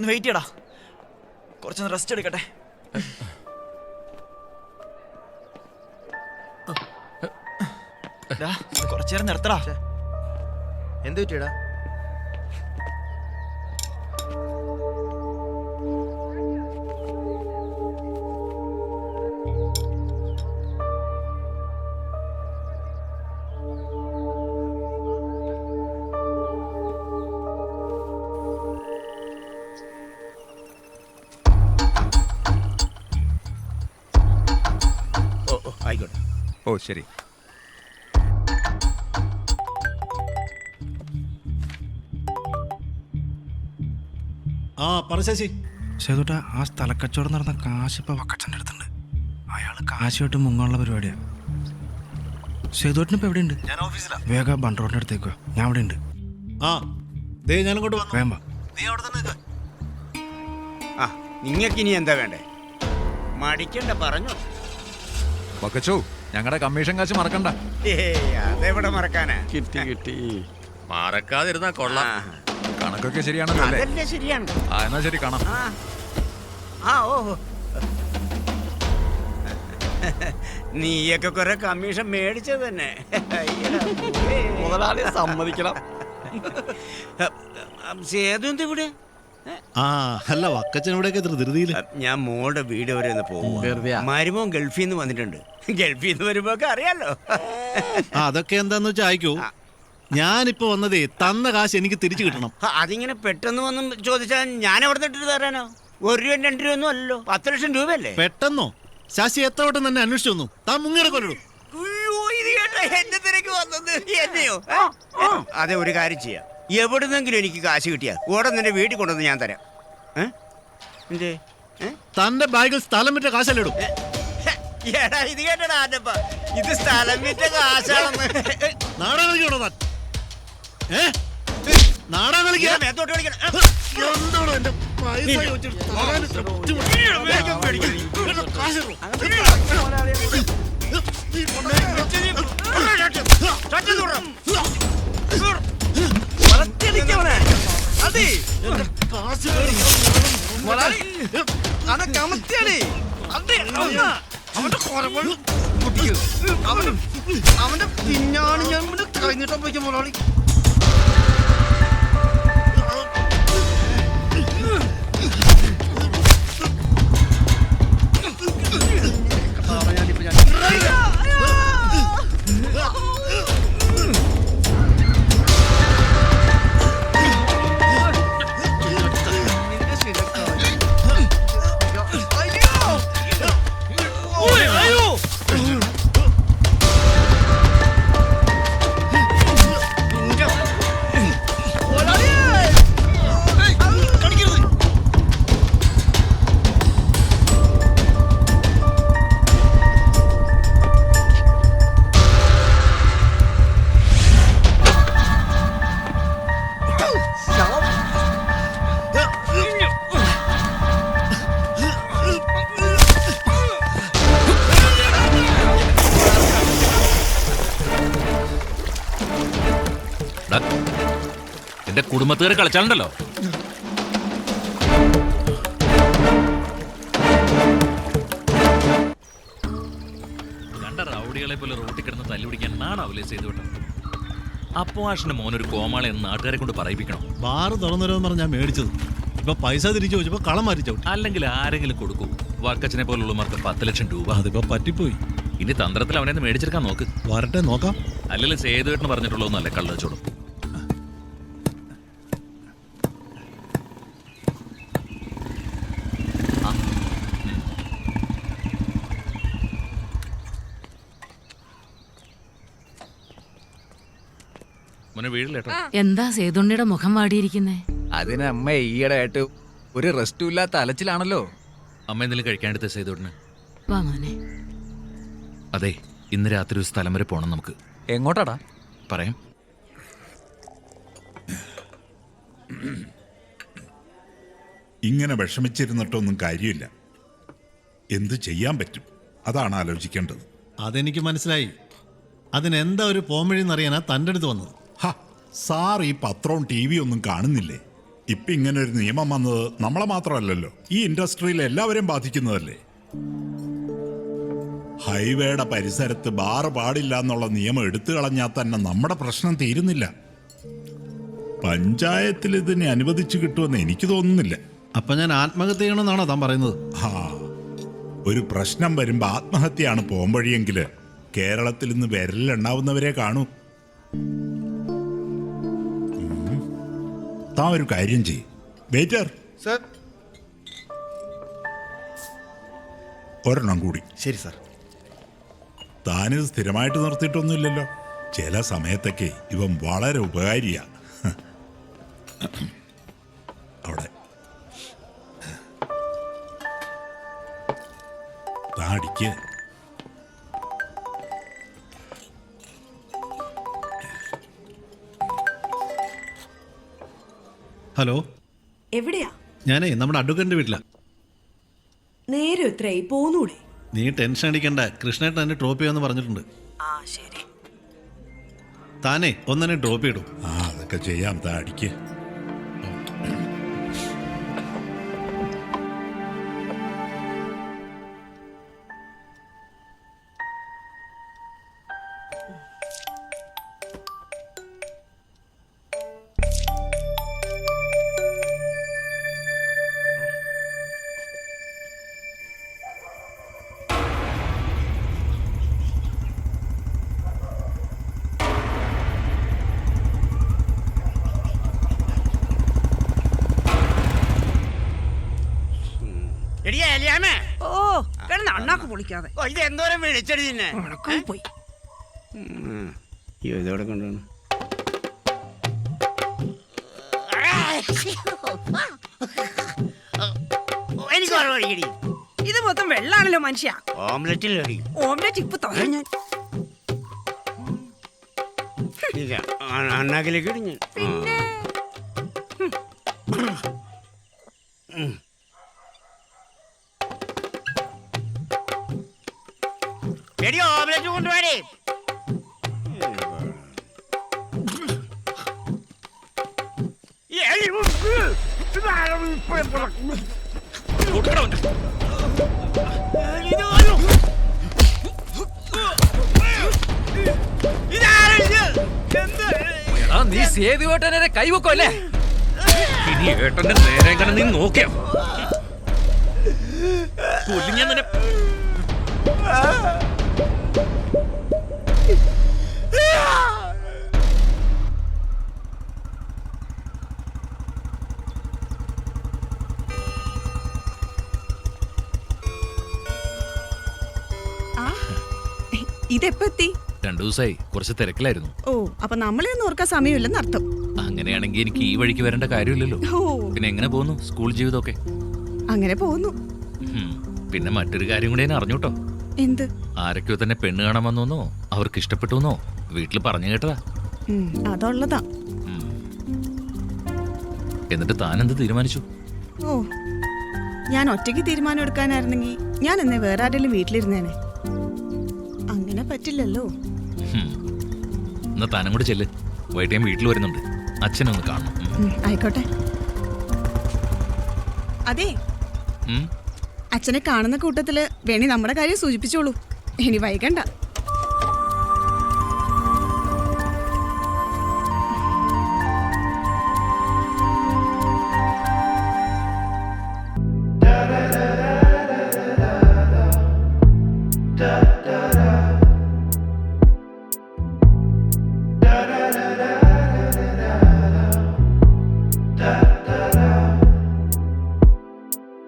ഒന്ന് വെയിറ്റ് ചെയ്യടാ, കുറച്ചൊന്ന് റെസ്റ്റ് എടുക്കട്ടെ. കുറച്ചേരം നിർത്തടാ. എന്ത് പറ്റിയടാ? ആയിക്കോട്ടെ. ഓ ശരി. ആ പറ ശശി. സേതുട്ടാ, ആ സ്ഥലക്കച്ചവടം നടന്ന കാശ് ഇപ്പൊ വക്കച്ചൻ്റെ അടുത്തുണ്ട്. അയാൾ കാശുമായിട്ട് മുങ്ങാനുള്ള പരിപാടിയാ. സേതുട്ടിന് ഇപ്പൊ എവിടെയുണ്ട്? ഞാൻ ഓഫീസിലാണ്. വേഗം ബണ്ടറോഡിന്റെ അടുത്തേക്ക് വാ, ഞാൻ അവിടെ ഉണ്ട്. ആ ദേ ഞാനിങ്ങോട്ട് വന്നു. വേമ്പ നീ അവിടെ തന്നെ നിൽക്ക്. ആ നിങ്ങൾക്ക് ഇനി എന്താ വേണ്ടേ? മടിക്കണ്ട, പറഞ്ഞു. വക്കച്ചോ, ഞങ്ങളുടെ കമ്മീഷൻ കാശ് മറക്കണ്ട. അതെവിടെ മറക്കാനാ? കിട്ടി മറക്കാതിരുന്നാ കൊള്ളാം. കണക്കൊക്കെ ശരിയാണല്ലോ അല്ലേ? അതല്ലേ ശരിയാണ്. ആ എന്നാ ശരി, കാണാം. ഓഹോ, നീയൊക്കെ കുറെ കമ്മീഷൻ മേടിച്ചത് തന്നെ. മുതലാളി സമ്മതിക്കണം. സേതു ഇവിടെ? ആ അല്ല, വക്കച്ചൻ ഇവിടെയൊക്കെ എത്ര ധൃതിയില്. ഞാൻ മോളുടെ വീട് വരെ ഒന്ന് വെറുതെയാ? പോകും. മരുമോൻ ഗൾഫിൽ നിന്ന് വന്നിട്ടുണ്ട്. ഗൾഫിൽ നിന്ന് വരുമ്പോ ഒക്കെ അറിയാലോ. അതൊക്കെ എന്താന്ന് വെച്ചാൽ അയക്കൂ. ഞാനിപ്പോ വന്നതേ തന്ന കാശ് എനിക്ക് തിരിച്ചു കിട്ടണം. അതിങ്ങനെ പെട്ടെന്ന് വന്നും ചോദിച്ചാൽ ഞാൻ എവിടെ നിന്നിട്ട് തരാനോ? 1 രൂപ 2 രൂപ ഒന്നും അല്ലല്ലോ, 10 ലക്ഷം രൂപയല്ലേ? പെട്ടെന്നോ? ശശി എത്ര വട്ടം തന്നെ അന്വേഷിച്ചു വന്നു. താൻ മുങ്ങിയുടെ കൊല്ലു. എന്റെ തിരക്ക് വന്നത് എന്നെയോ? അതെ, ഒരു കാര്യം ചെയ്യാം. എവിടുന്നെങ്കിലും എനിക്ക് കാശ് കിട്ടിയാ ഉടൻ നിന്റെ വീട്ടിൽ കൊണ്ടുവന്ന് ഞാൻ തരാം. തന്റെ ബാഗിൽ സ്ഥലം വിറ്റ കാശല്ലേ ഇടും. എടാ, ഇത് കേട്ടടാ ആന്റപ്പ, ഇത് സ്ഥലം വിറ്റ കാശാണെന്ന്. നാടകം കളിക്കണോ താൻ? നാടകം കളിക്കാൻ മേത്തോട്ട് കളിക്കണം. എന്താണോ എന്റെ പൈസ ചോദിച്ചിട്ട് തരാൻ ശ്രമിച്ചു? കാശ് ഇടൂ. അവന്റെ പിന്നാണ് ഞാൻ കഴിഞ്ഞിട്ടപ്പോഴേക്കും മുതലാളി. എന്റെ കുടുംബത്തുകാരെ കളിച്ചാലുണ്ടല്ലോ. കണ്ട റൗഡികളെ പോലെ റോട്ടിൽ കിടന്ന് തല്ലുപിടിക്കാൻ നാണാവില്ലേ ചെയ്തുവിട്ടത്. അപ്പോ ആഷിന്റെ മോനൊരു കോമാളെ എന്ന് നാട്ടുകാരെ കൊണ്ട് പറയിപ്പിക്കണം. ബാറ് തുറന്നുവരുമെന്ന് പറഞ്ഞാൽ ഞാൻ മേടിച്ചത്. ഇപ്പൊ പൈസ തിരിച്ചു ചോദിച്ചപ്പോ കളം മാറ്റിച്ചോ. അല്ലെങ്കിൽ ആരെങ്കിലും കൊടുക്കൂ. വർക്കച്ചനെ പോലുള്ളവർക്ക് 10 ലക്ഷം രൂപ. അതിപ്പോ പറ്റിപ്പോയി. ഇനി തന്ത്രത്തിൽ അവനെ മേടിച്ചെടുക്കാൻ നോക്ക്. വരട്ടെ, നോക്കാം. അല്ലെങ്കിൽ സേതുവേട്ടന് പറഞ്ഞിട്ടുള്ളതൊന്നല്ല കള്ളച്ചോടും. എന്താ സേതുണ്ണിയുടെ മുഖം വാടിയിരിക്കുന്നേ? അതിന് അമ്മ ഈയിടെ ആയിട്ട് ഒരു റെസ്റ്റും ഇല്ലാത്ത അലച്ചിലാണല്ലോ. അമ്മ എന്തെങ്കിലും കഴിക്കാനെടുത്ത സേതുവേട്ടന്? വാ മോനെ. അതെ, ഇന്ന് രാത്രി ഒരു സ്ഥലം വരെ പോണം നമുക്ക്. എങ്ങോട്ടാടാ? പറയാം. ഇങ്ങനെ വിഷമിച്ചിരുന്നിട്ടൊന്നും കാര്യമില്ല. എന്തു ചെയ്യാൻ പറ്റും, അതാണ് ആലോചിക്കേണ്ടത്. അതെനിക്ക് മനസ്സിലായി. അതിനെന്താ ഒരു പോംവഴി എന്നറിയാനാ തൻ്റെ അടുത്ത് വന്നത്. സാർ ഈ പത്രവും ടി വി ഒന്നും കാണുന്നില്ലേ? ഇപ്പൊ ഇങ്ങനെ ഒരു നിയമം വന്നത് നമ്മളെ മാത്രമല്ലല്ലോ, ഈ ഇൻഡസ്ട്രിയിൽ എല്ലാവരെയും ബാധിക്കുന്നതല്ലേ. ഹൈവേയുടെ പരിസരത്ത് ബാർ പാടില്ല എന്നുള്ള നിയമം എടുത്തു കളഞ്ഞാൽ തന്നെ നമ്മുടെ പ്രശ്നം തീരുന്നില്ല. പഞ്ചായത്തിൽ ഇതിനെ അനുവദിച്ചു കിട്ടുമെന്ന് എനിക്ക് തോന്നുന്നില്ല. അപ്പൊ ഞാൻ ആത്മഹത്യ ചെയ്യണമെന്നാണോ താൻ പറയുന്നത്? ആ, ഒരു പ്രശ്നം വരുമ്പോ ആത്മഹത്യയാണ് പോംവഴിയെങ്കില് കേരളത്തിൽ ഇന്ന് വിരലിലുണ്ടാവുന്നവരെ കാണൂ. താൻ ഒരു കാര്യം ചെയ്യ്. Waiter, sir. ഒരെണ്ണം കൂടി. ശരി സാർ. താനിത് സ്ഥിരമായിട്ട് നിർത്തിയിട്ടൊന്നുമില്ലല്ലോ. ചില സമയത്തൊക്കെ ഇവൻ വളരെ ഉപകാരിയാ. അവിടെ താടിക്ക്. ഹലോ, എവിടെയാ? ഞാനേ നമ്മുടെ അഡ്വക്കേറ്റിന്റെ വീട്ടിലാ. നേരെ എത്രയായി? പോന്നൂടെ? നീ ടെൻഷൻ അടിക്കണ്ട, കൃഷ്ണേട്ടൻ എന്നെ ഡ്രോപ്പ് ചെയ്യാന്ന് പറഞ്ഞിട്ടുണ്ട്. ആ ശരി. താനേ ഒന്നെന്നെ ഡ്രോപ്പ് ചെയ്തു. ആ, അതൊക്കെ ചെയ്യാം. താടിക്ക്. എടിയാ എലിയാമേ. ഓ കിടന്ന് അണ്ണാക്ക് പൊളിക്കാതെ. ഓ, ഇത് എന്തോരം വിളിച്ചടി നിന്നെ. ഉണക്കം പോയി. ഇതോടെ കൊണ്ടുവന്നു. എനിക്ക് ഓർമ്മ അടിക്കടി. ഇത് മൊത്തം വെള്ളാണല്ലോ മനുഷ്യ. ഓംലെറ്റിൽ അടി. ഓംലെറ്റ് ഇപ്പൊ തരാം ഞാൻ. അണ്ണാക്കിലേക്ക് ഇടിഞ്ഞു. പിന്നെ എടി ഓംലെറ്റ് കൊണ്ടുപോടേ. നീ സേതുവേട്ടനെ കൈവെക്കല്ലേ? ഇനി ഏട്ടന്റെ നേരെ എങ്ങനെ നീ നോക്കിയോ? ഞാൻ നിന്നെ ഇതെപ്പോ എത്തി? 2 ദിവസമായി, കുറച്ച് തിരക്കിലായിരുന്നു. ഓ, അപ്പൊ നമ്മളെയൊന്നും ഓർക്കാൻ സമയമില്ലെന്ന് അർത്ഥം. അങ്ങനെയാണെങ്കിൽ എനിക്ക് ഈ വഴിക്ക് വരേണ്ട കാര്യമില്ലല്ലോ. ഓ, പിന്നെ എങ്ങനെ പോകുന്നു സ്കൂൾ ജീവിതമൊക്കെ? അങ്ങനെ പോകുന്നു. പിന്നെ മറ്റൊരു കാര്യം കൂടി ഞാൻ അറിഞ്ഞൂട്ടോ. എന്ത്? ആരൊക്കെയോ തന്നെ പെണ്ണ് കാണാൻ വന്നോന്നോ അവർക്ക് ഇഷ്ടപ്പെട്ടുവെന്നോ വീട്ടിൽ പറഞ്ഞു കേട്ടതാ. അതുള്ളതാ. എന്നിട്ട് താൻ എന്ത് തീരുമാനിച്ചു? ഓ, ഞാൻ ഒറ്റയ്ക്ക് തീരുമാനം എടുക്കാനായിരുന്നെങ്കിൽ ഞാൻ എന്നേ വേറെ ആരെങ്കിലും വീട്ടിലിരുന്നേനെ. അങ്ങനെ പറ്റില്ലല്ലോ. എന്നാ താനും കൂടെ ചെല്ല്. വൈകിട്ട് ഞാൻ വീട്ടിൽ വരുന്നുണ്ട്, അച്ഛനെ ഒന്ന് കാണണം. ആയിക്കോട്ടെ. അതെ, അച്ഛനെ കാണുന്ന കൂട്ടത്തില് വേണി നമ്മുടെ കാര്യം സൂചിപ്പിച്ചോളൂ. ഇനി വൈകണ്ട.